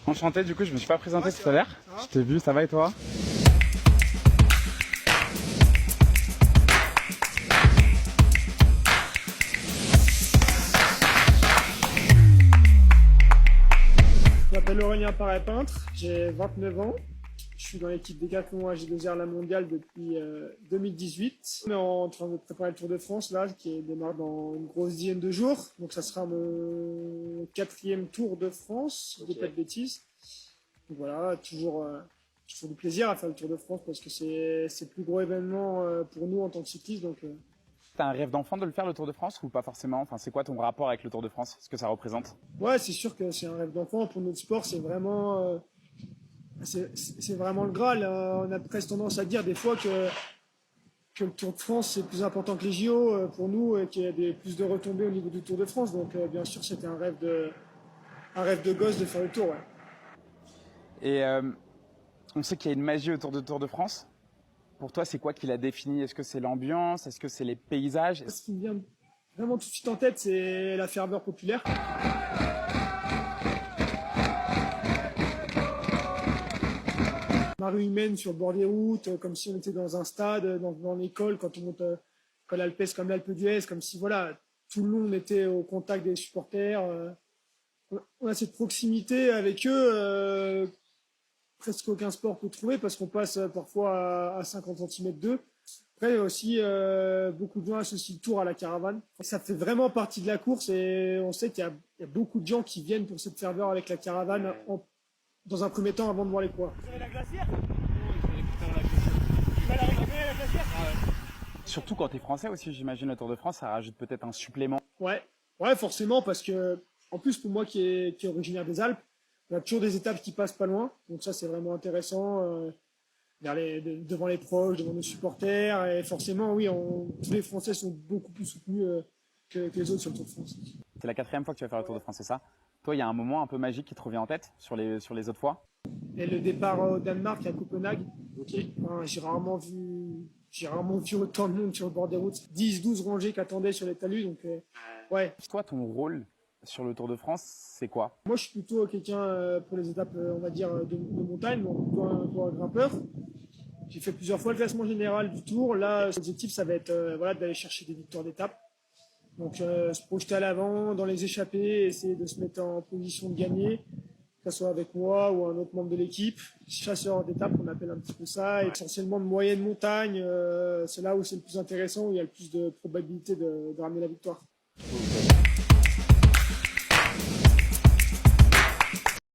Enchanté, du coup, je me suis pas présenté tout à l'heure. Je t'ai vu, ça va et toi? Je m'appelle Aurélien Paré-Peintre, j'ai 29 ans. Je suis dans l'équipe Décathlon AG2R La Mondiale depuis 2018. On est en train de préparer le Tour de France là, qui démarre dans une grosse dizaine de jours. Donc ça sera mon 4e Tour de France, si je dis pas de bêtises. Donc voilà, toujours du plaisir à faire le Tour de France parce que c'est le plus gros événement pour nous en tant que cyclistes. Donc T'as un rêve d'enfant de le faire, le Tour de France, ou pas forcément? Enfin, c'est quoi ton rapport avec le Tour de France? Ce que ça représente? ouais, c'est sûr que c'est un rêve d'enfant. Pour notre sport, c'est vraiment c'est vraiment le Graal. On a presque tendance à dire des fois que le Tour de France c'est plus important que les JO pour nous et qu'il y a plus de retombées au niveau du Tour de France. Donc bien sûr c'était un rêve de gosse de faire le Tour. Ouais. Et on sait qu'il y a une magie autour de Tour de France. Pour toi, c'est quoi qui l'a défini? Est-ce que c'est l'ambiance? Est-ce que c'est les paysages? Ce qui me vient vraiment tout de suite en tête, c'est la ferveur populaire. Marée humaine sur le bord des routes, comme si on était dans un stade, dans l'école, quand on monte quand l'Alpes comme l'Alpe d'Huez, comme si voilà, tout le monde était au contact des supporters. On a cette proximité avec eux, presque aucun sport peut trouver parce qu'on passe parfois à 50 cm d'eux. Après aussi, beaucoup de gens associent le Tour à la caravane. Ça fait vraiment partie de la course et on sait qu'il y a beaucoup de gens qui viennent pour cette ferveur avec la caravane dans un premier temps avant de voir les coureurs. Vous avez la glacière? Tu vas la récupérer la glacière? Surtout quand t'es français aussi, j'imagine, le Tour de France, ça rajoute peut-être un supplément. Ouais, forcément parce que en plus pour moi qui est originaire des Alpes, on a toujours des étapes qui passent pas loin. Donc ça c'est vraiment intéressant. Devant les proches, devant nos supporters. Et forcément, oui, tous les Français sont beaucoup plus soutenus que les autres sur le Tour de France. C'est la 4e fois que tu vas faire le Tour de France, c'est ça? Toi, il y a un moment un peu magique qui te revient en tête sur les autres fois? Et le départ au Danemark à Copenhague, enfin, j'ai rarement vu autant de monde sur le bord des routes. 10-12 rangées qui attendaient sur les talus. Donc, ouais. Toi, ton rôle sur le Tour de France, c'est quoi? Moi, je suis plutôt quelqu'un pour les étapes, on va dire, de montagne, donc plutôt un grimpeur. J'ai fait plusieurs fois le classement général du Tour. Là, l'objectif, ça va être voilà, d'aller chercher des victoires d'étape. Donc, se projeter à l'avant, dans les échappées, essayer de se mettre en position de gagner, que ce soit avec moi ou un autre membre de l'équipe. Chasseur d'étape, on appelle un petit peu ça. Et essentiellement de moyenne montagne, c'est là où c'est le plus intéressant, où il y a le plus de probabilité de ramener la victoire.